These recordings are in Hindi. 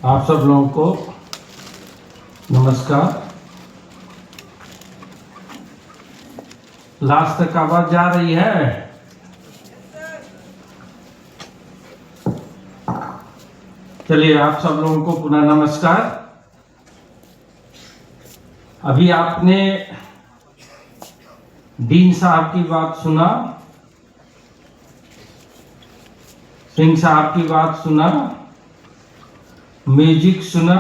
आप सब लोगों को नमस्कार। लास्ट तक आवाज जा रही है? चलिए, आप सब लोगों को पुनः नमस्कार। अभी आपने डीन साहब की बात सुना, सिंह साहब की बात सुना, म्यूजिक सुना,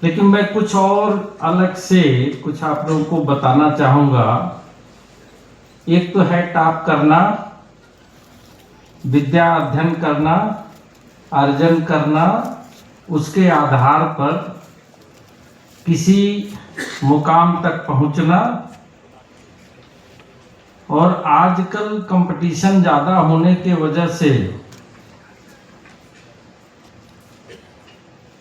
लेकिन मैं कुछ और अलग से कुछ आप लोगों को बताना चाहूंगा। एक तो है टॉप करना, विद्या अध्ययन करना, अर्जन करना, उसके आधार पर किसी मुकाम तक पहुंचना। और आजकल कंपटीशन ज़्यादा होने के वजह से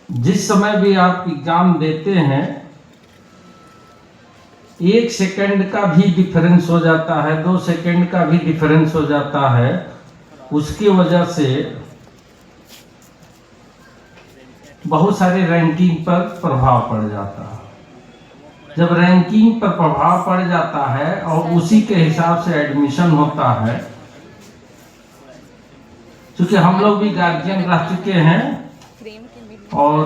जिस समय भी आप एग्जाम देते हैं, 1 सेकंड का भी डिफरेंस हो जाता है, 2 सेकंड का भी डिफरेंस हो जाता है। उसकी वजह से बहुत सारे रैंकिंग पर प्रभाव पड़ जाता है। जब रैंकिंग पर प्रभाव पड़ जाता है और उसी के हिसाब से एडमिशन होता है, क्योंकि हम लोग भी गार्जियन रह चुके हैं और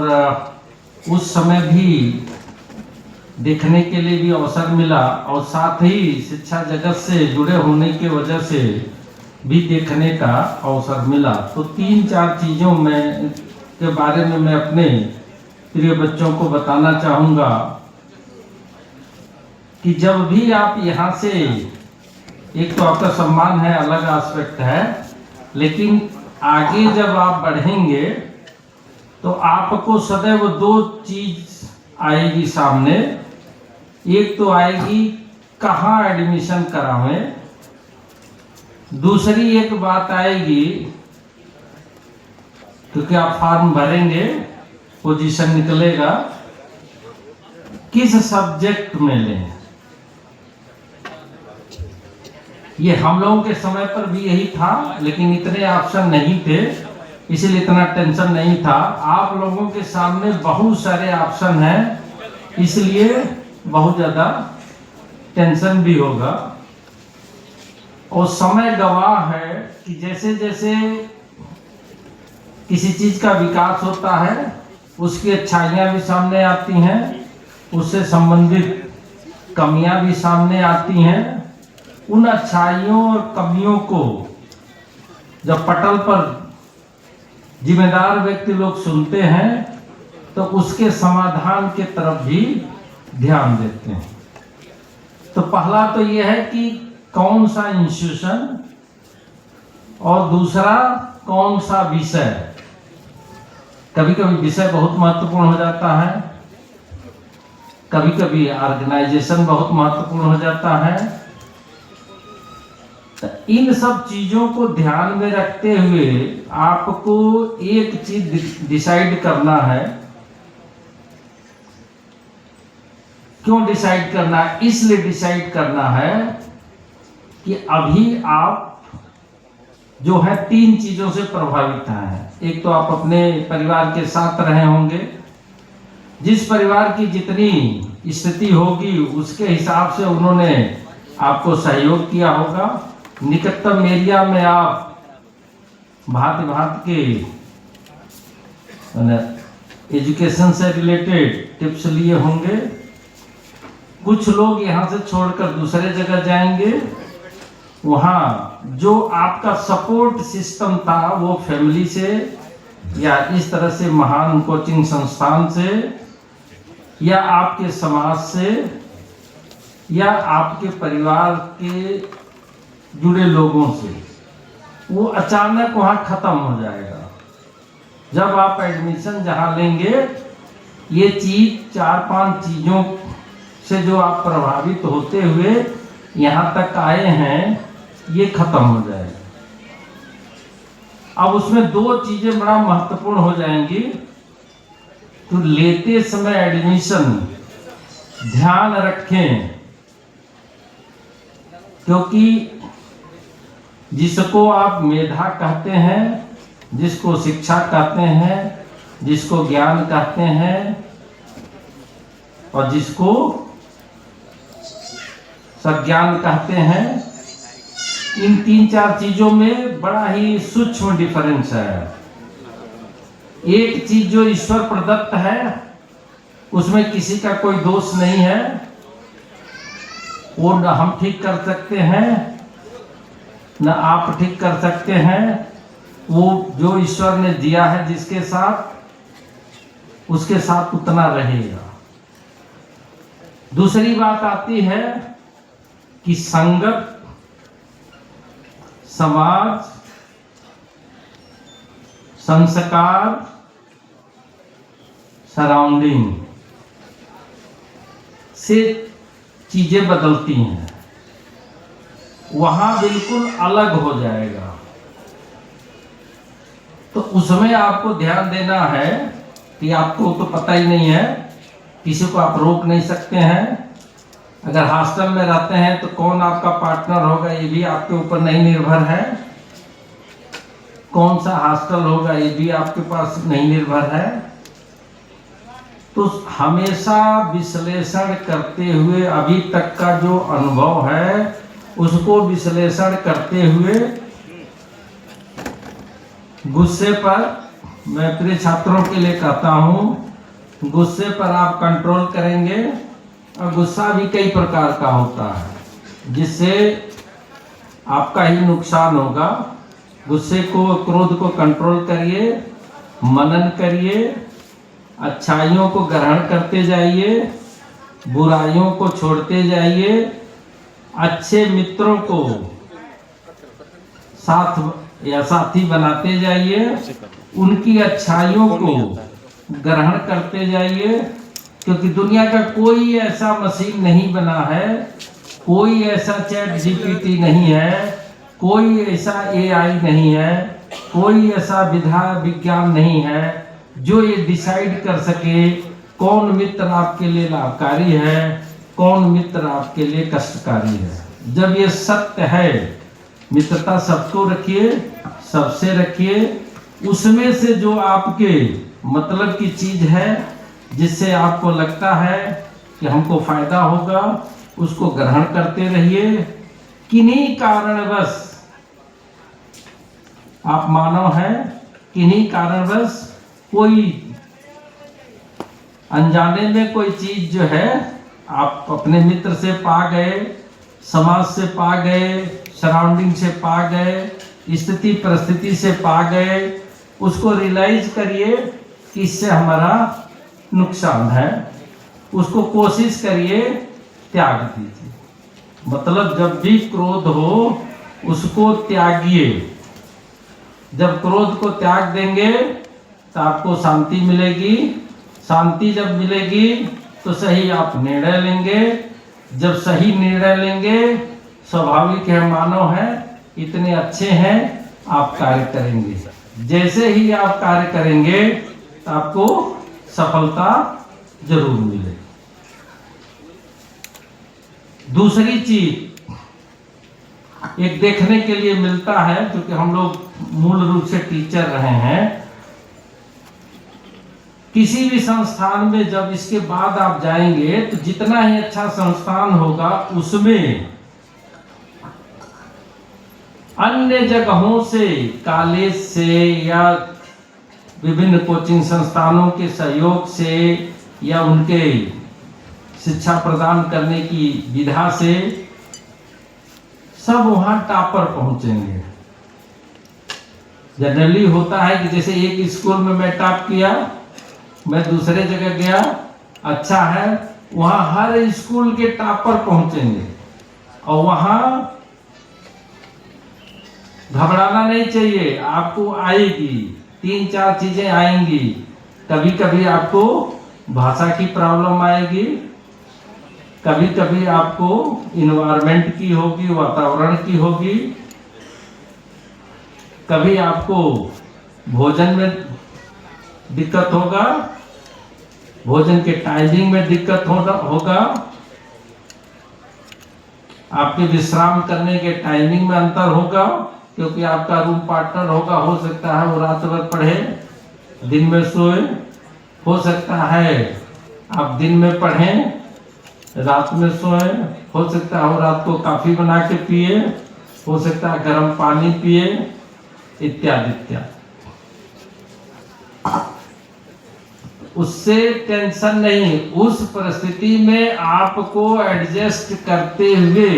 उस समय भी देखने के लिए भी अवसर मिला, और साथ ही शिक्षा जगत से जुड़े होने की वजह से भी देखने का अवसर मिला। तो 3-4 चीज़ों में के बारे में मैं अपने प्रिय बच्चों को बताना चाहूँगा कि जब भी आप यहाँ से, एक तो आपका सम्मान है, अलग एस्पेक्ट है, लेकिन आगे जब आप बढ़ेंगे तो आपको सदैव 2 चीज आएगी सामने। एक तो आएगी कहाँ एडमिशन करावें, दूसरी एक बात आएगी क्योंकि आप फॉर्म भरेंगे, पोजीशन निकलेगा, किस सब्जेक्ट में लें। ये हम लोगों के समय पर भी यही था, लेकिन इतने ऑप्शन नहीं थे, इसलिए इतना टेंशन नहीं था। आप लोगों के सामने बहुत सारे ऑप्शन हैं, इसलिए बहुत ज़्यादा टेंशन भी होगा। और समय गवाह है कि जैसे जैसे किसी चीज़ का विकास होता है, उसकी अच्छाइयाँ भी सामने आती हैं, उससे संबंधित कमियां भी सामने आती हैं। उन अच्छाइयों और कमियों को जब पटल पर जिम्मेदार व्यक्ति लोग सुनते हैं तो उसके समाधान के तरफ भी ध्यान देते हैं। तो पहला तो यह है कि कौन सा इंस्टीट्यूशन, और दूसरा कौन सा विषय। कभी कभी विषय बहुत महत्वपूर्ण हो जाता है, कभी कभी ऑर्गेनाइजेशन बहुत महत्वपूर्ण हो जाता है। तो इन सब चीजों को ध्यान में रखते हुए आपको एक चीज डिसाइड करना है। क्यों डिसाइड करना है? इसलिए डिसाइड करना है कि अभी आप जो है 3 चीजों से प्रभावित हैं। एक तो आप अपने परिवार के साथ रहे होंगे, जिस परिवार की जितनी स्थिति होगी उसके हिसाब से उन्होंने आपको सहयोग किया होगा। निकटतम एरिया में आप भांति भांति के एजुकेशन से रिलेटेड टिप्स लिए होंगे। कुछ लोग यहाँ से छोड़कर दूसरे जगह जाएंगे, वहाँ जो आपका सपोर्ट सिस्टम था वो फैमिली से या इस तरह से महान कोचिंग संस्थान से या आपके समाज से या आपके परिवार के जुड़े लोगों से, वो अचानक वहाँ खत्म हो जाएगा। जब आप एडमिशन जहाँ लेंगे, ये चीज 4-5 चीज़ों से जो आप प्रभावित होते हुए यहाँ तक आए हैं, ये खत्म हो जाएगा। अब उसमें 2 चीजें बड़ा महत्वपूर्ण हो जाएंगी। तो लेते समय एडमिशन ध्यान रखें, क्योंकि जिसको आप मेधा कहते हैं जिसको शिक्षा कहते हैं, जिसको ज्ञान कहते हैं और जिसको सज्ञान कहते हैं, इन 3-4 चीजों में बड़ा ही सूक्ष्म डिफरेंस है। एक चीज जो ईश्वर प्रदत्त है उसमें किसी का कोई दोष नहीं है, वो न हम ठीक कर सकते हैं न आप ठीक कर सकते हैं। वो जो ईश्वर ने दिया है जिसके साथ, उसके साथ उतना रहेगा। दूसरी बात आती है कि संगत, समाज, संस्कार, सराउंडिंग से चीजें बदलती हैं। वहां बिल्कुल अलग हो जाएगा। तो उसमें आपको ध्यान देना है कि आपको तो पता ही नहीं है, किसी को आप रोक नहीं सकते हैं। अगर हॉस्टल में रहते हैं तो कौन आपका पार्टनर होगा ये भी आपके ऊपर नहीं निर्भर है। कौन सा हॉस्टल होगा ये भी आपके पास नहीं निर्भर है। तो हमेशा विश्लेषण करते हुए, अभी तक का जो अनुभव है उसको विश्लेषण करते हुए, गुस्से पर, मैं प्रिय छात्रों के लिए कहता हूं, गुस्से पर आप कंट्रोल करेंगे। और गुस्सा भी कई प्रकार का होता है जिससे आपका ही नुकसान होगा। गुस्से को, क्रोध को कंट्रोल करिए, मनन करिए, अच्छाइयों को ग्रहण करते जाइए, बुराइयों को छोड़ते जाइए, अच्छे मित्रों को साथ या साथी बनाते जाइए, उनकी अच्छाइयों को ग्रहण करते जाइए। क्योंकि दुनिया का कोई ऐसा मशीन नहीं बना है, कोई ऐसा चैट जीपीटी नहीं है, कोई ऐसा एआई नहीं है, कोई ऐसा विधा विज्ञान नहीं है जो ये डिसाइड कर सके कौन मित्र आपके लिए लाभकारी है, कौन मित्र आपके लिए कष्टकारी है। जब ये सत्य है, मित्रता सबको रखिए, सबसे रखिए, उसमें से जो आपके मतलब की चीज है, जिससे आपको लगता है कि हमको फायदा होगा, उसको ग्रहण करते रहिए। किन्हीं कारणवश, आप मानव हैं, किन्हीं कारणवश कोई अनजाने में कोई चीज जो है आप अपने मित्र से पा गए, समाज से पा गए, सराउंडिंग से पा गए, स्थिति परिस्थिति से पा गए, उसको रियलाइज करिए कि इससे हमारा नुकसान है। उसको कोशिश करिए त्याग दीजिए। मतलब जब भी क्रोध हो उसको त्यागिए। जब क्रोध को त्याग देंगे तो आपको शांति मिलेगी। शांति जब मिलेगी तो सही आप निर्णय लेंगे। जब सही निर्णय लेंगे, स्वाभाविक है, मानव है, इतने अच्छे हैं, आप कार्य करेंगे। जैसे ही आप कार्य करेंगे तो आपको सफलता जरूर मिलेगी। दूसरी चीज एक देखने के लिए मिलता है, क्योंकि हम लोग मूल रूप से टीचर रहे हैं, किसी भी संस्थान में जब इसके बाद आप जाएंगे तो जितना ही अच्छा संस्थान होगा उसमें अन्य जगहों से, कॉलेज से या विभिन्न कोचिंग संस्थानों के सहयोग से या उनके शिक्षा प्रदान करने की विधा से सब वहां टॉपर पहुंचेंगे। जनरली होता है कि जैसे एक स्कूल में मैं टॉप किया, मैं दूसरे जगह गया, अच्छा है, वहां हर स्कूल के टॉपर पहुंचेंगे। और वहां घबराना नहीं चाहिए, आपको आएगी, 3-4 चीजें आएंगी। कभी कभी आपको भाषा की प्रॉब्लम आएगी, कभी कभी आपको इन्वायरमेंट की होगी, वातावरण की होगी, कभी आपको भोजन में दिक्कत होगा, भोजन के टाइमिंग में दिक्कत होगा, आपके विश्राम करने के टाइमिंग में अंतर होगा, क्योंकि आपका रूम पार्टनर होगा, हो सकता है वो रात भर पढ़े, दिन में सोए, हो सकता है आप दिन में पढ़ें रात में सोए, हो सकता है वो रात को कॉफी बना के पिए, हो सकता है गर्म पानी पिए, इत्यादि इत्यादि। उससे टेंशन नहीं, उस परिस्थिति में आपको एडजस्ट करते हुए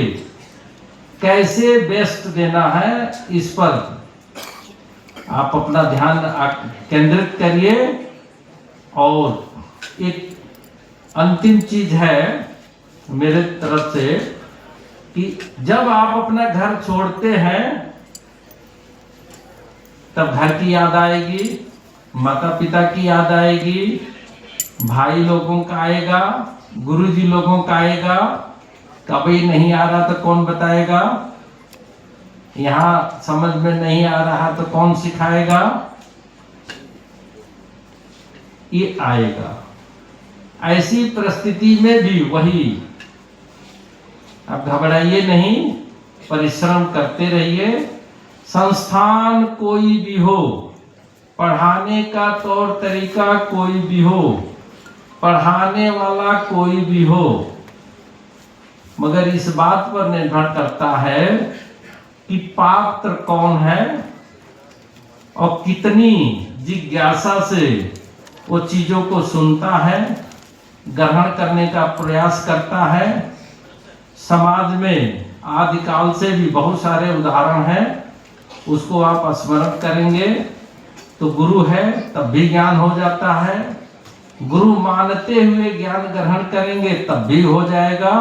कैसे बेस्ट देना है, इस पर आप अपना ध्यान केंद्रित करिए। और एक अंतिम चीज है मेरे तरफ से कि जब आप अपना घर छोड़ते हैं तब घर की याद आएगी, माता पिता की याद आएगी, भाई लोगों का आएगा, गुरुजी लोगों का आएगा। कभी नहीं आ रहा तो कौन बताएगा, यहाँ समझ में नहीं आ रहा तो कौन सिखाएगा, ये आएगा। ऐसी परिस्थिति में भी वही, अब घबराइए नहीं, परिश्रम करते रहिए। संस्थान कोई भी हो, पढ़ाने का तौर तरीका कोई भी हो, पढ़ाने वाला कोई भी हो, मगर इस बात पर निर्भर करता है कि पात्र कौन है और कितनी जिज्ञासा से वो चीजों को सुनता है, ग्रहण करने का प्रयास करता है। समाज में आदिकाल से भी बहुत सारे उदाहरण हैं, उसको आप स्मरण करेंगे तो गुरु है तब भी ज्ञान हो जाता है, गुरु मानते हुए ज्ञान ग्रहण करेंगे तब भी हो जाएगा।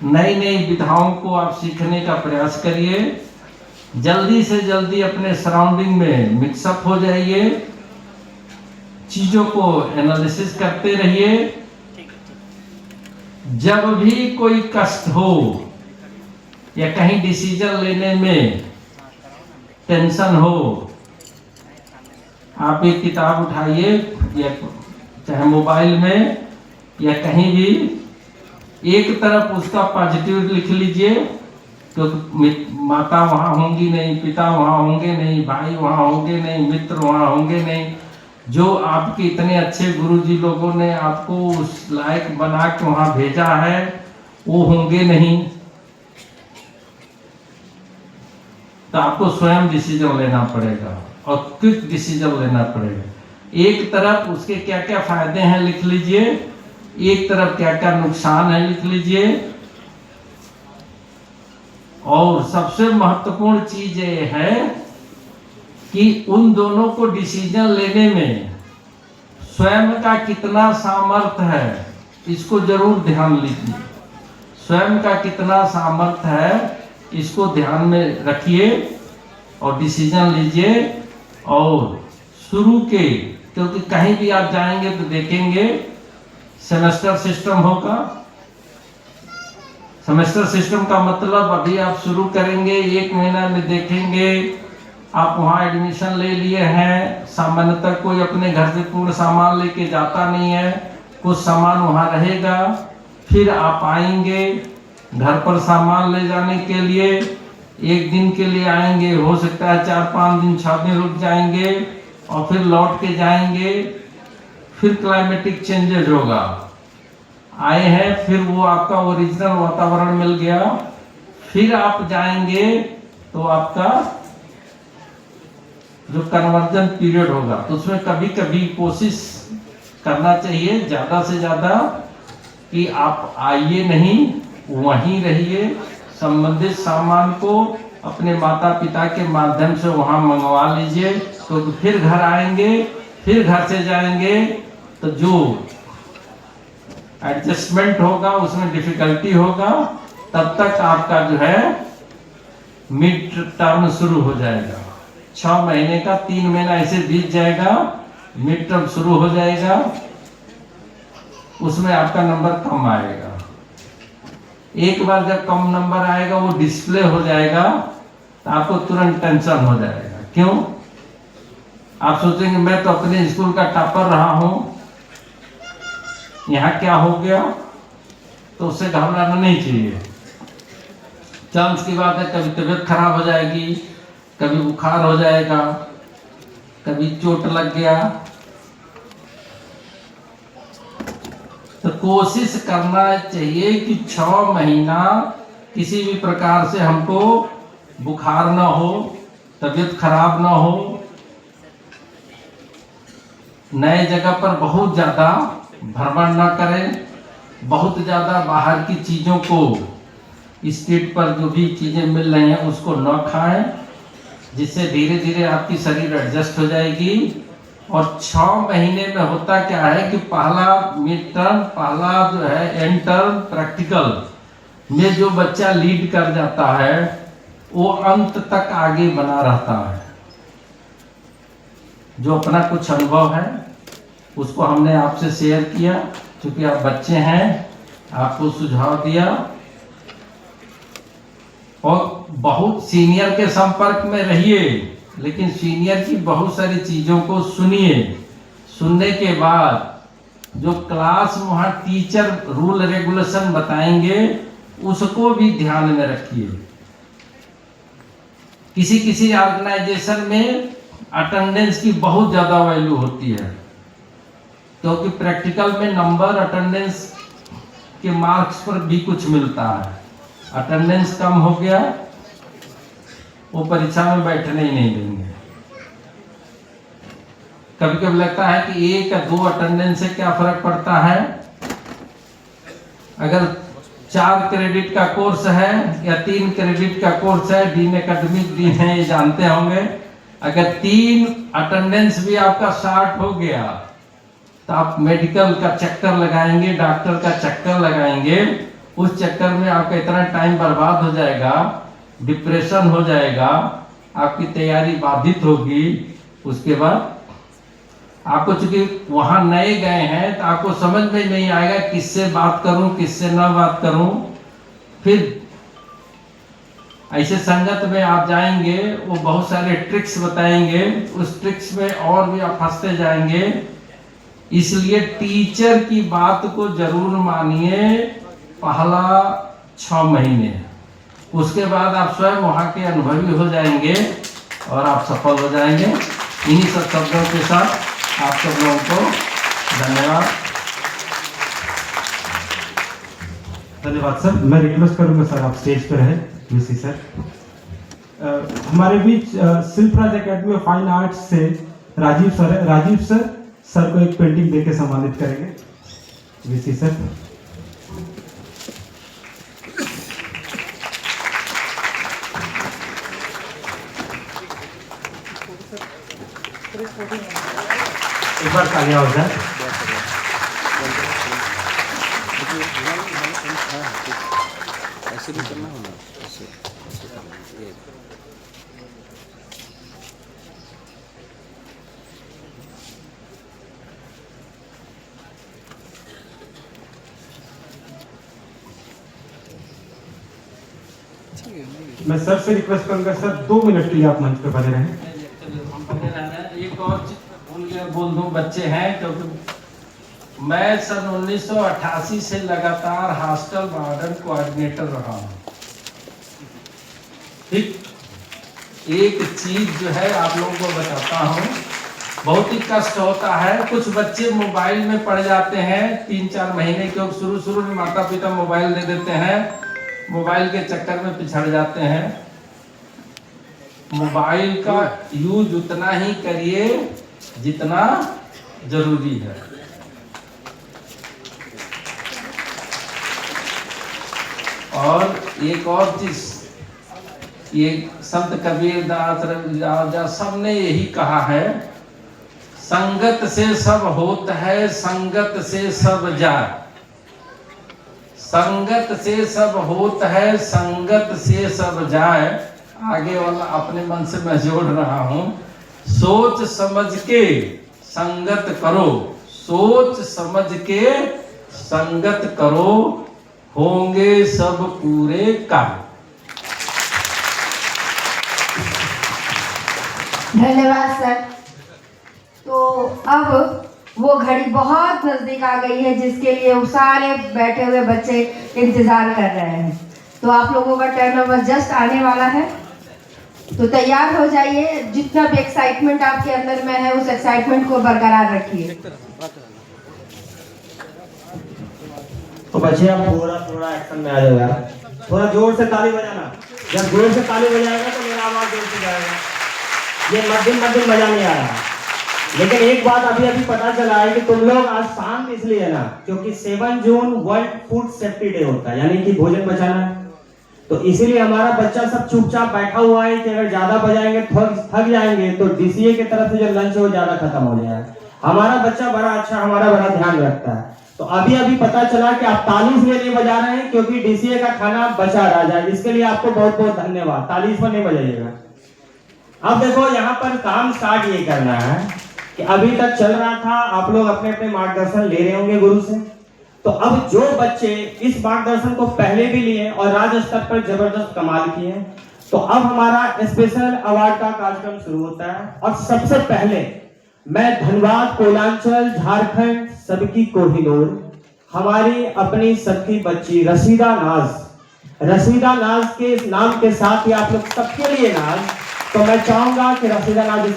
नई नई विधाओं को आप सीखने का प्रयास करिए, जल्दी से जल्दी अपने सराउंडिंग में मिक्सअप हो जाइए, चीजों को एनालिसिस करते रहिए। जब भी कोई कष्ट हो या कहीं डिसीजन लेने में टेंशन हो, आप एक किताब उठाइए या चाहे मोबाइल में या कहीं भी, एक तरफ उसका पॉजिटिव लिख लीजिए, क्योंकि माता वहां होंगी नहीं, पिता वहां होंगे नहीं, भाई वहां होंगे नहीं, मित्र वहां होंगे नहीं, जो आपके इतने अच्छे गुरुजी लोगों ने आपको उस लायक बना के वहां भेजा है वो होंगे नहीं। तो आपको स्वयं डिसीजन लेना पड़ेगा और क्विक डिसीजन लेना पड़ेगा। एक तरफ उसके क्या क्या फायदे हैं लिख लीजिए, एक तरफ क्या क्या नुकसान है लिख लीजिए। और सबसे महत्वपूर्ण चीज ये है कि उन दोनों को डिसीजन लेने में स्वयं का कितना सामर्थ्य है, इसको जरूर ध्यान लीजिए। स्वयं का कितना सामर्थ्य है इसको ध्यान में रखिए और डिसीजन लीजिए। और शुरू के, क्योंकि कहीं भी आप जाएंगे तो देखेंगे सेमेस्टर सिस्टम होगा। सेमेस्टर सिस्टम का मतलब अभी आप शुरू करेंगे, 1 महीना में देखेंगे आप वहाँ एडमिशन ले लिए हैं। सामान्यतः कोई अपने घर से पूर्ण सामान लेके जाता नहीं है, कुछ सामान वहाँ रहेगा, फिर आप आएंगे घर पर सामान ले जाने के लिए, 1 दिन के लिए आएंगे, हो सकता है 4-5 दिन 6 दिन रुक जाएंगे और फिर लौट के जाएंगे। फिर क्लाइमेटिक चेंजेज होगा, आए हैं फिर वो आपका ओरिजिनल वातावरण मिल गया, फिर आप जाएंगे तो आपका जो कन्वर्जन पीरियड होगा तो उसमें कभी कभी कोशिश करना चाहिए ज़्यादा से ज़्यादा कि आप आइए नहीं, वहीं रहिए। संबंधित सामान को अपने माता पिता के माध्यम से वहाँ मंगवा लीजिए, तो फिर घर आएंगे, फिर घर से जाएंगे तो जो एडजस्टमेंट होगा उसमें डिफिकल्टी होगा। तब तक आपका जो है मिड टर्म शुरू हो जाएगा, 6 महीने का 3 महीना ऐसे बीत जाएगा, मिड टर्म शुरू हो जाएगा, उसमें आपका नंबर कम आएगा। एक बार जब कम नंबर आएगा वो डिस्प्ले हो जाएगा तो आपको तुरंत टेंशन हो जाएगा। क्यों? आप सोचेंगे मैं तो अपने स्कूल का टॉपर रहा हूं, यहाँ क्या हो गया, तो उससे घबराना नहीं चाहिए। चांस की बात है कभी तबीयत खराब हो जाएगी, कभी बुखार हो जाएगा, कभी चोट लग गया। तो कोशिश करना चाहिए कि 6 महीना किसी भी प्रकार से हमको बुखार ना हो, तबीयत खराब ना हो, नए जगह पर बहुत ज़्यादा भ्रमण ना करें, बहुत ज़्यादा बाहर की चीज़ों को, स्ट्रीट पर जो भी चीज़ें मिल रही हैं उसको न खाएं, जिससे धीरे धीरे आपकी शरीर एडजस्ट हो जाएगी। और 6 महीने में होता क्या है कि पहला मिड टर्म, पहला जो है एंड टर्म प्रैक्टिकल में जो बच्चा लीड कर जाता है वो अंत तक आगे बना रहता है। जो अपना कुछ अनुभव है उसको हमने आपसे शेयर किया, क्योंकि आप बच्चे हैं, आपको सुझाव दिया। और बहुत सीनियर के संपर्क में रहिए, लेकिन सीनियर की बहुत सारी चीज़ों को सुनिए। सुनने के बाद जो क्लास वहाँ टीचर रूल रेगुलेशन बताएंगे उसको भी ध्यान में रखिए। किसी किसी ऑर्गेनाइजेशन में अटेंडेंस की बहुत ज़्यादा वैल्यू होती है, क्योंकि प्रैक्टिकल में नंबर अटेंडेंस के मार्क्स पर भी कुछ मिलता है। अटेंडेंस कम हो गया वो परीक्षा में बैठने ही नहीं देंगे। कभी कभी लगता है कि 1 या 2 अटेंडेंस से क्या फर्क पड़ता है। अगर 4 क्रेडिट का कोर्स है या 3 क्रेडिट का कोर्स है, डीन एकेडमिक डीन है, ये जानते होंगे। अगर 3 अटेंडेंस भी आपका शॉर्ट हो गया तो आप मेडिकल का चक्कर लगाएंगे, डॉक्टर का चक्कर लगाएंगे, उस चक्कर में आपका इतना टाइम बर्बाद हो जाएगा, डिप्रेशन हो जाएगा, आपकी तैयारी बाधित होगी। उसके बाद आपको, चूंकि वहां नए गए हैं तो आपको समझ में नहीं आएगा किससे बात करूं, किससे ना बात करूं। फिर ऐसे संगत में आप जाएंगे, वो बहुत सारे ट्रिक्स बताएंगे, उस ट्रिक्स में और भी आप फंसते जाएंगे। इसलिए टीचर की बात को जरूर मानिए पहला 6 महीने, उसके बाद आप स्वयं वहाँ के अनुभवी हो जाएंगे और आप सफल हो जाएंगे। इन्हीं सब शब्दों के साथ आप सब लोगों को धन्यवाद। धन्यवाद सर। मैं रिक्वेस्ट करूंगा सर आप स्टेज पर रहे। वीसी सर, हमारे बीच शिल्पराज एकेडमी ऑफ फाइन आर्ट्स से राजीव सर है। राजीव सर को एक पेंटिंग देके सम्मानित करेंगे। वीसी सर, एक बार तालियां हो जाए। ऐसे भी करना होगा, ऐसे ये मैं सर से रिक्वेस्ट करूंगा सर 2 मिनट के लिए आप मंच पे बने रहें। एक और बोल दूं, बच्चे हैं, क्योंकि मैं सन 1988 से लगातार हॉस्टल वार्डन कोऑर्डिनेटर रहा हूं। ठीक, एक चीज जो है आप लोगों को बताता हूं, बहुत ही कष्ट होता है। कुछ बच्चे मोबाइल में पड़ जाते हैं 3-4 महीने के, शुरू में माता पिता मोबाइल दे देते हैं, मोबाइल के चक्कर में पिछड़ जाते हैं। मोबाइल का यूज उतना ही करिए जितना जरूरी है। और एक और चीज, ये संत कबीर दास, रविदास, सबने यही कहा है, संगत से सब होत है, संगत से सब जाए। संगत से सब होत है, संगत से सब जाए। आगे वाला अपने मन से मैं जोड़ रहा हूं, सोच समझ के संगत करो, सोच समझ के संगत करो, होंगे सब पूरे काम। धन्यवाद सर। तो अब वो घड़ी बहुत नजदीक आ गई है जिसके लिए वो सारे बैठे हुए बच्चे इंतजार कर रहे हैं। तो आप लोगों का टर्न ओवर जस्ट आने वाला है, तो तैयार हो जाइए। जितना भी एक्साइटमेंट आपके अंदर में है, उस एक्साइटमेंट को बरकरार रखिए। तो बच्चे आप थोड़ा एक्शन में आ जाओ यार, थोड़ा जोर से ताली बजाना। जब जोर से ताली बजाएगा तो मेरा आवाज जोर से जाएगा। ये मध्यम मजा नहीं आ रहा। लेकिन एक बात अभी पता चला है कि तुम लोग आज शांत इसलिए है ना, क्योंकि 7 June world food safety day होता है, यानी कि भोजन बचाना है। तो इसीलिए हमारा बच्चा सब चुपचाप बैठा हुआ है कि अगर ज्यादा बजाएंगे थक जाएंगे तो डीसीए की तरफ से जो लंच है वो ज्यादा खत्म हो जाए। हमारा बच्चा बड़ा अच्छा, हमारा बड़ा ध्यान रखता है। तो अभी पता चला कि आप ताली इसलिए नहीं बजा रहे हैं क्योंकि डीसीए का खाना बचा रह जाए। इसके लिए आपको बहुत बहुत धन्यवाद। ताली इस पर नहीं बजाइएगा। अब देखो यहाँ पर काम स्टार्ट ये करना है कि अभी तक चल रहा था, आप लोग अपने अपने मार्गदर्शन ले रहे होंगे गुरु से। तो अब जो बच्चे इस मार्गदर्शन को पहले भी लिए और राज्य स्तर पर जबरदस्त कमाल किए, तो अब हमारा स्पेशल अवार्ड का कार्यक्रम शुरू होता है। और सबसे पहले मैं धनबाद, कोलांचल, झारखंड सबकी कोहिनूर, हमारी अपनी सबकी बच्ची रशीदा नाज के नाम के साथ ही आप लोग सबके लिए नाज। तो मैं चाहूंगा कि रशीदा नाज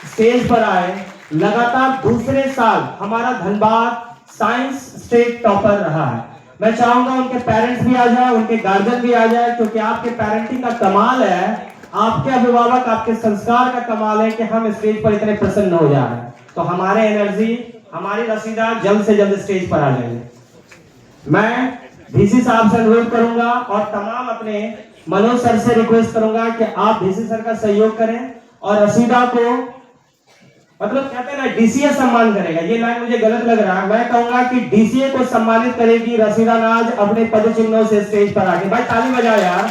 स्टेज पर आए। लगातार दूसरे साल हमारा धनबाद साइंस स्टेट टॉपर रहा है। मैं चाहूंगा उनके पेरेंट्स भी आ जाए, उनके गार्जियन भी आ जाए, क्योंकि आपके पेरेंटिंग का कमाल है, आपके अभिभावक, आपके संस्कार का कमाल है कि हम स्टेज पर इतने प्रसन्न हो जा रहे हैं। तो हमारे एनर्जी, हमारी रसीदा जल्द से जल्द स्टेज पर आ जाएंगे। मैं डीसी साहब से अनुरोध करूंगा और तमाम अपने मनोज सर से रिक्वेस्ट करूंगा कि आप डीसी सर का सहयोग करें और रसीदा को, मतलब कहते हैं ना डीसीए सम्मान करेगा, ये लाइन मुझे गलत लग रहा है। मैं कहूंगा कि डीसीए को सम्मानित करेगी रसीदा नाज अपने पद चिन्हों से स्टेज पर आके। भाई ताली बजाओ यार,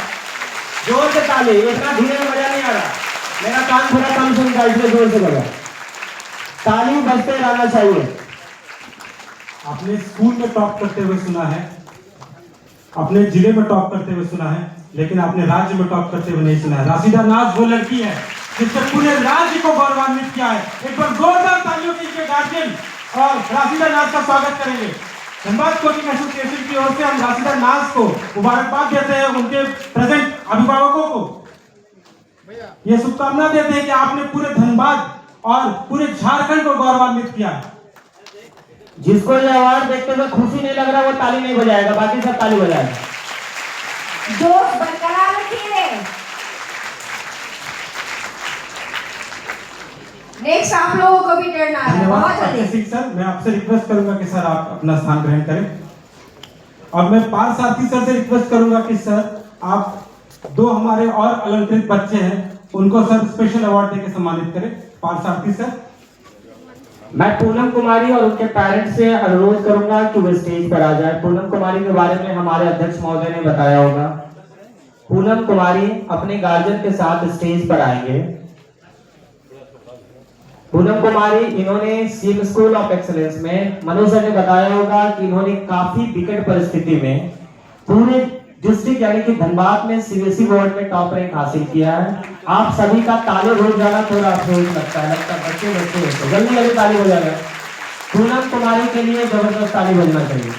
जोर से ताली, इतना धीरे में मजा नहीं आ रहा, मेरा कान थोड़ा कम सुनता है इसलिए जोर से बजा। ताली बजते रहना चाहिए। आपने स्कूल में टॉप करते हुए सुना है, अपने जिले में टॉप करते हुए सुना है, लेकिन आपने राज्य में टॉप करते हुए नहीं सुना है। रशीदा नाज वो लड़की है जिसने पूरे राज्य को गौरवान्वित किया है। एक बार जोरदार तालियों से इनके गार्जियन और रशीदा नाज का स्वागत करेंगे। धनबाद कोचिंग एसोसिएशन की ओर से हम रशीदा नाज को मुबारकबाद देते हैं, उनके प्रेजेंट अभिभावकों को ये शुभकामना देते हैं कि आपने पूरे धनबाद और पूरे झारखंड को गौरवान्वित किया। जिसको ये अवार्ड देखते हुए खुशी नहीं लग रहा वो ताली नहीं बजाएगा, बाकी सब ताली बजाएगा। जोश बरकरार रखिए। नेक्स्ट आप लोगों को भी टर्न आ रहा है, बहुत जल्दी। सर मैं आपसे रिक्वेस्ट करूंगा कि सर आप अपना स्थान ग्रहण करें, और मैं पाल सारथी सर से रिक्वेस्ट करूंगा कि सर आप दो हमारे और अलंकृत बच्चे हैं उनको सर स्पेशल अवार्ड देकर सम्मानित करें। पाल सारथी सर। मैं पूनम कुमारी और उनके पेरेंट्स से अनुरोध करूंगा कि वो स्टेज पर आ जाए। पूनम कुमारी के बारे में हमारे अध्यक्ष महोदय ने बताया होगा। पूनम कुमारी अपने गार्जियन के साथ स्टेज पर आएंगे। पूनम कुमारी, इन्होंने सीएम स्कूल ऑफ एक्सीलेंस में, मनोज सर ने बताया होगा कि इन्होंने काफी विकट परिस्थिति में पूरे डिस्ट्रिक्ट यानी कि धनबाद में सीबीएसई बोर्ड में टॉप रैंक हासिल किया है। आप सभी का ताली हो जाना थोड़ा अफसोस लगता है, बच्चे जल्दी ताली हो जाएगा। पूनम कुमारी के लिए जबरदस्त ताली बजना चाहिए।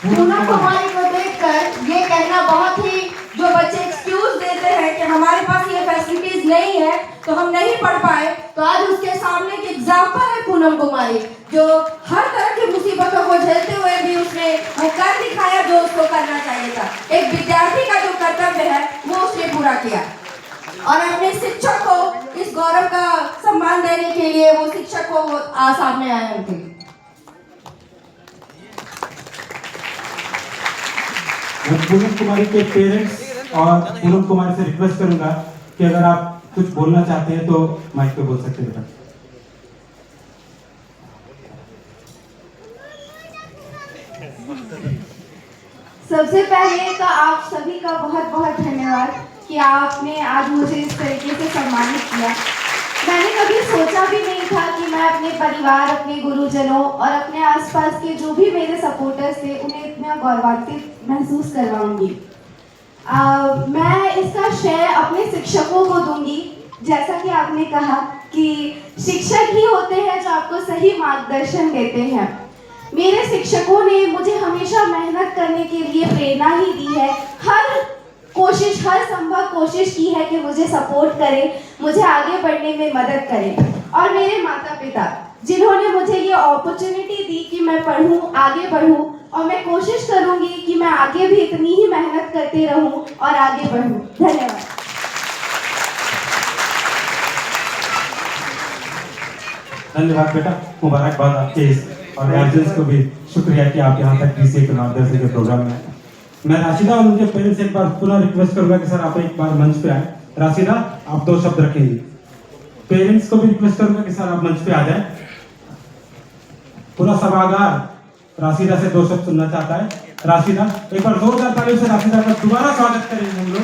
पूनम कुमारी को देखकर ये कहना बहुत ही, जो बच्चे एक्सक्यूज देते हैं कि हमारे पास ये फैसिलिटीज नहीं है तो हम नहीं पढ़ पाए, तो आज उसके सामने एक एग्जाम्पल है पूनम कुमारी, जो हर तरह की मुसीबतों को झेलते हुए भी उसने वो कर दिखाया जो उसको करना चाहिए था। एक विद्यार्थी का जो कर्तव्य है वो उसने पूरा किया, और अपने शिक्षक को इस गौरव का सम्मान देने के लिए वो शिक्षक को सामने आए उनके। पूनम कुमारी के पेरेंट्स और पूनम कुमारी से रिक्वेस्ट करूंगा कि अगर आप कुछ बोलना चाहते हैं तो माइक पे बोल सकते हैं बेटा। सबसे पहले तो आप सभी का बहुत बहुत धन्यवाद कि आपने आज मुझे इस तरीके से सम्मानित किया। मैंने कभी सोचा भी नहीं था कि मैं अपने परिवार, अपने गुरुजनों और अपने आसपास के जो भी मेरे सपोर्टर्स थे उन्हें इतना गौरवान्वित महसूस करवाऊंगी। मैं इसका श्रेय अपने शिक्षकों को दूंगी। जैसा कि आपने कहा कि शिक्षक ही होते हैं जो आपको सही मार्गदर्शन देते हैं। मेरे शिक्षकों ने मुझे हमेशा मेहनत करने के लिए प्रेरणा ही दी है। हर हर संभव कोशिश की है कि मुझे सपोर्ट करें, मुझे आगे बढ़ने में मदद करें। और मेरे माता पिता जिन्होंने मुझे ये अपॉर्चुनिटी दी कि मैं पढ़ूं, आगे बढ़ूं, और मैं कोशिश करूंगी कि मैं आगे भी इतनी ही मेहनत करती रहूं और आगे बढ़ूं। धन्यवाद। धन्यवाद बेटा, मुबारकबाद आपके इस और गार्जियंस को भी शुक्रिया कि आप यहाँ तक डीसी के माध्यम से के प्रोग्राम में आए। मैं राशिदा और उनके पेरेंट्स एक बार पुनः रिक्वेस्ट करूंगा कि सर आप एक बार मंच पे आए। राशिदा, आप 2 शब्द रखेंगे। पेरेंट्स को भी रिक्वेस्ट करूंगा कि सर आप मंच पे आ जाए। पूरा सभागार राशिदा से 2 शब्द सुनना चाहता है। राशिदा, एक बार जोरदार तालियों से राशिदा का दोबारा स्वागत करेंगे हम लोग।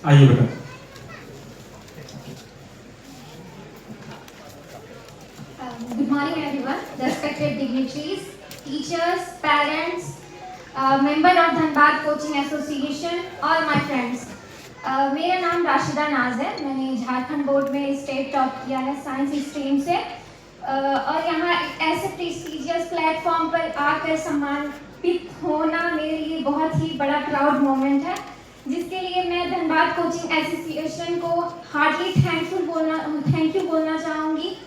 आइए बेटा। Good morning everyone, respected dignitaries, teachers, parents, member of Dhanbad Coaching Association और my friends. मेरा नाम राशिदा नाज है। मैंने झारखंड बोर्ड में स्टेट टॉप किया है साइंस स्ट्रीम से, और यहाँ ऐसे प्रेस्टिजियस प्लेटफॉर्म पर आकर सम्मानित होना मेरे लिए बहुत ही बड़ा प्राउड मोमेंट है, जिसके लिए मैं धनबाद कोचिंग एसोसिएशन को हार्टली थैंक यू बोलना चाहूँगी।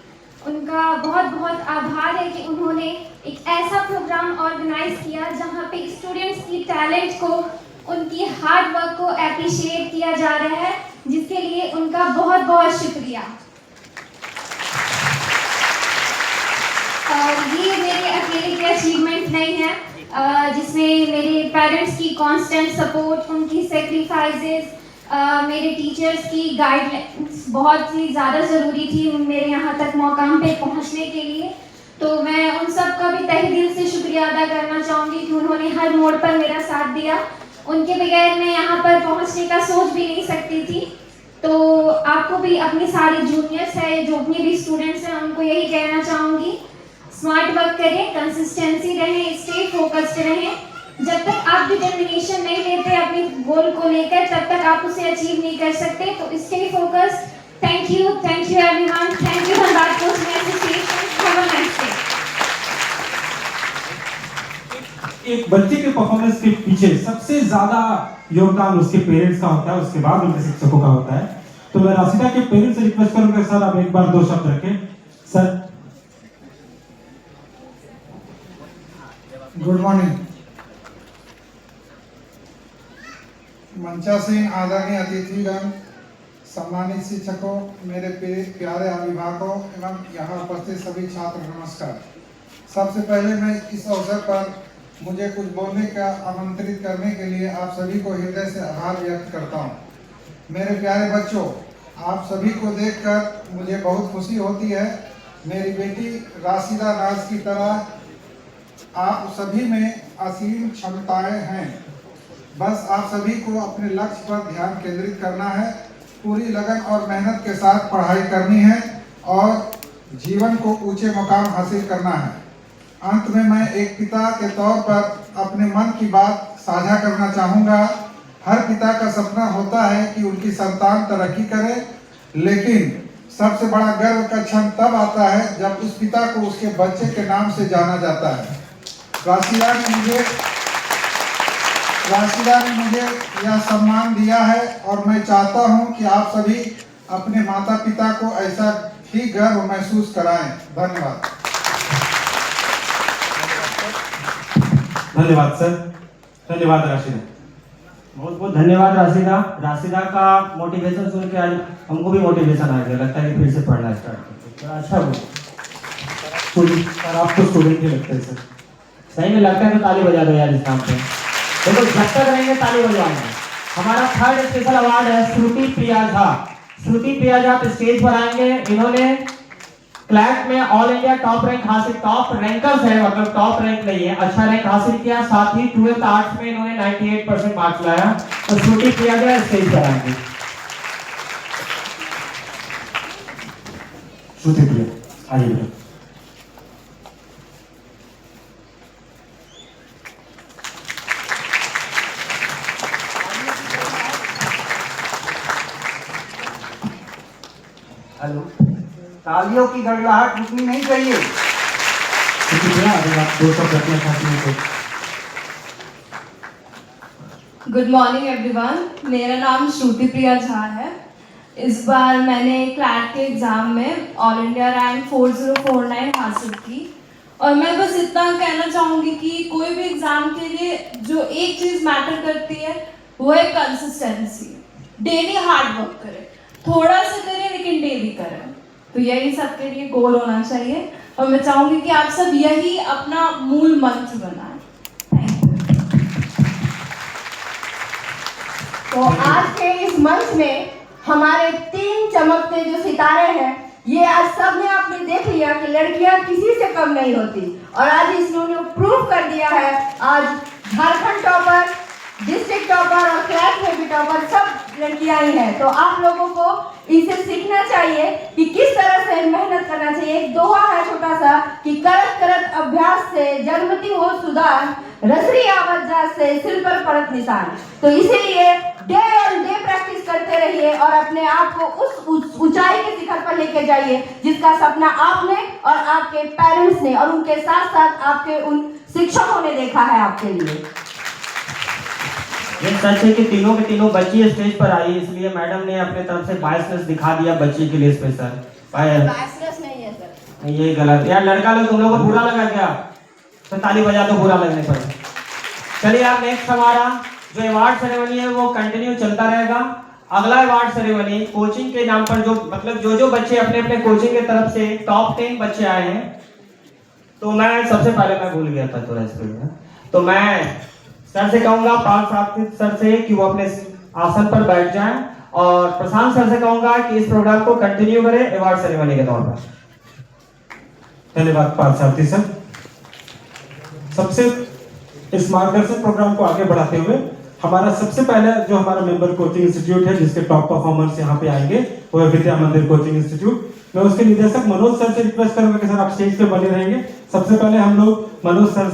उनका बहुत बहुत आभार है कि उन्होंने एक ऐसा प्रोग्राम ऑर्गेनाइज किया जहाँ पे स्टूडेंट्स की टैलेंट को, उनकी हार्ड वर्क को अप्रिशिएट किया जा रहा है, जिसके लिए उनका बहुत बहुत शुक्रिया। ये मेरे अकेले की अचीवमेंट नहीं है, जिसमें मेरे पेरेंट्स की कांस्टेंट सपोर्ट, उनकी सेक्रीफाइसेस, मेरे टीचर्स की गाइडलाइंस बहुत ही ज़्यादा ज़रूरी थी मेरे यहाँ तक मुकाम पे पहुँचने के लिए। तो मैं उन सब का भी तहे दिल से शुक्रिया अदा करना चाहूँगी कि उन्होंने हर मोड़ पर मेरा साथ दिया। उनके बगैर मैं यहाँ पर पहुँचने का सोच भी नहीं सकती थी। तो आपको भी, अपने सारे जूनियर्स है, जो अपने भी स्टूडेंट्स हैं, उनको यही कहना चाहूँगी, स्मार्ट वर्क करें, कंसिस्टेंसी रहें, स्टे फोकस्ड रहें। जब तक आप डिटर्मिनेशन नहीं लेते अपने गोल को लेकर, तब तक आप उसे अचीव नहीं कर सकते। तो stay focused. Thank you everyone. Thank you Dhanbad coaching association. Have a nice day. एक बच्चे के परफॉर्मेंस के पीछे सबसे ज्यादा योगदान उसके पेरेंट्स का होता है, उसके बाद उनके शिक्षकों का होता है। तो मैं राशिदा के पेरेंट्स से रिक्वेस्ट करूंगा सर आप एक बार 2 शब्द रखें। सर। Good morning. मंचासीन आदरणीय अतिथिगण, सम्मानित शिक्षकों, मेरे प्यारे अभिभावकों एवं यहाँ उपस्थित सभी छात्र, नमस्कार। सबसे पहले मैं इस अवसर पर मुझे कुछ बोलने का आमंत्रित करने के लिए आप सभी को हृदय से आभार व्यक्त करता हूँ। मेरे प्यारे बच्चों, आप सभी को देखकर मुझे बहुत खुशी होती है। मेरी बेटी राशिदा नाज की तरह आप सभी में असीम क्षमताएं हैं। बस आप सभी को अपने लक्ष्य पर ध्यान केंद्रित करना है, पूरी लगन और मेहनत के साथ पढ़ाई करनी है और जीवन को ऊंचे मुकाम हासिल करना है। अंत में मैं एक पिता के तौर पर अपने मन की बात साझा करना चाहूँगा। हर पिता का सपना होता है कि उनकी संतान तरक्की करे, लेकिन सबसे बड़ा गर्व का क्षण तब आता है जब उस पिता को उसके बच्चे के नाम से जाना जाता है। राशिदा ने मुझे यह सम्मान दिया है और मैं चाहता हूं कि आप सभी अपने माता पिता को ऐसा ही गर्व महसूस कराएं। धन्यवाद। धन्यवाद सर। धन्यवाद राशिदा। बहुत बहुत धन्यवाद राशिदा। राशिदा का मोटिवेशन सुन के आज हमको भी मोटिवेशन आ गया, लगता है कि फिर से पढ़ना स्टार्ट करते। अच्छा बोल सर, आप तो स्टूडेंट ही लगते हैं सर। सही में लगता है तो ताली बजा दो यार इस काम पे। देखो जब तक रहेंगे ताली बजाएंगे। हमारा 3rd स्पेशल अवार्ड है श्रुति प्रिया झा। श्रुति प्रिया झा स्टेज पर आएंगे। इन्होंने क्लैट में ऑल इंडिया टॉप रैंक हासिल, टॉप रैंकर्स है, मतलब टॉप रैंक नहीं है, अच्छा रैंक हासिल किया। साथ ही 12th आर्ट्स में इन्होंने 98% मार्क्स लाया। तो श्रुति प्रिया झा स्टेज पर आएंगे। श्रुति प्रिया आइए। हेलो, तालियों की गड़गड़ाहट रुकनी नहीं चाहिए। अगर आप 2 शब्द रखना चाहते हैं तो गुड मॉर्निंग एवरीवन, मेरा नाम श्रुति प्रिया झा है। इस बार मैंने क्लैट के एग्ज़ाम में ऑल इंडिया रैंक 4049 हासिल की और मैं बस इतना कहना चाहूँगी कि कोई भी एग्ज़ाम के लिए जो एक चीज़ मैटर करती है वो है कंसिस्टेंसी। डेली हार्ड वर्क करें, थोड़ा सा करें लेकिन डेली करें, तो यही सबके लिए गोल होना चाहिए और मैं चाहूँगी कि आप सब यही अपना मूल मंत्र बनाएं। तो आज के इस मंच में हमारे 3 चमकते जो सितारे हैं, ये आज सब ने आपने देख लिया कि लड़कियां किसी से कम नहीं होती और आज इन्होंने प्रूव कर दिया है। आज झारखंड टॉपर, डिस्ट्रिक्ट टॉपर और क्लास में भी टॉपर सब लड़कियां ही हैं। तो आप लोगों को इनसे सीखना चाहिए कि किस तरह से मेहनत करना चाहिए। एक दोहा है छोटा सा कि करत करत अभ्यास से जन्मती हो सुधार, रसरी आवत जा से सिर पर पड़त निशान। तो इसीलिए डे ऑन डे प्रैक्टिस करते रहिए और अपने आप को उस ऊंचाई के शिखर पर लेके जाइए जिसका सपना आपने और आपके पेरेंट्स ने और उनके साथ साथ आपके उन शिक्षकों ने देखा है आपके लिए। ये सच है कि तीनों के तीनों बच्ची स्टेज पर आई, इसलिए मैडम ने अपने तरफ से बायसनेस दिखा दिया बच्ची के लिए स्पेशल। बायसनेस नहीं है सर, ये गलत यार। लड़का लोग तुम लोगों को बुरा लगा क्या? तो ताली बजा दो बुरा लगने पर। चलिए यार, नेक्स्ट हमारा जो अवार्ड सेरेमनी है वो कंटिन्यू चलता रहेगा। अगला अवार्ड सेरेमनी कोचिंग के नाम पर जो मतलब जो बच्चे अपने अपने कोचिंग के तरफ से टॉप 10 बच्चे आए हैं, तो मैं सबसे पहले मैं भूल गया था थोड़ा स्पीड में, तो मैं सर से कहूंगा, पाल साहब सर से कि वो अपने आसन पर बैठ जाएं और प्रशांत सर से कहूंगा कि इस प्रोग्राम को कंटिन्यू करें अवार्ड सेरेमनी के तौर पर। धन्यवाद पाल सारथी सर। सबसे इस मार्गदर्शन प्रोग्राम को आगे बढ़ाते हुए हमारा सबसे पहले जो हमारा मेंबर कोचिंग इंस्टीट्यूट है जिसके टॉप परफॉर्मर्स यहाँ पे आएंगे वो है विद्या मंदिर कोचिंग इंस्टीट्यूट। मैं उसके निदेशक मनोज सर से रिक्वेस्ट करूंगा कि सर आप स्टेज पे बने रहेंगे। सबसे पहले हम लोग मनोज सर